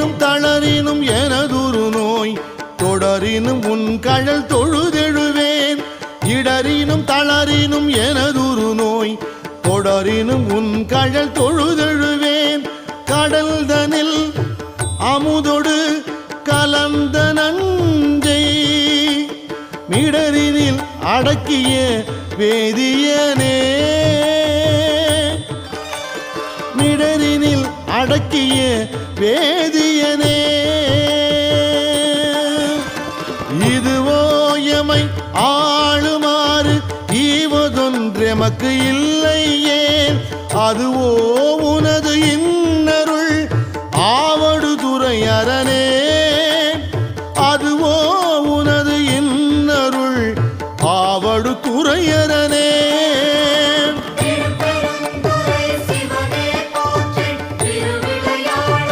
இடறினும் தளரினும் எனதுரு நோய் தொடரினும் உன் கழல் தொழுதெழுவேன் இடறினும் தளரினும் எனதுரு நோய் தொடரினும் உன் கழல் தொழுதெழுவேன் கடல் தனில் அமுதொடு கலந்த நஞ்சை மிடரினில் அடக்கிய வேதியனே மிடரினில் அடக்கிய வேதியனே இதுவோ எமை ஆளுமாறு ஈவதொன்றெமக்கு இல்லையே அதுவோ உனது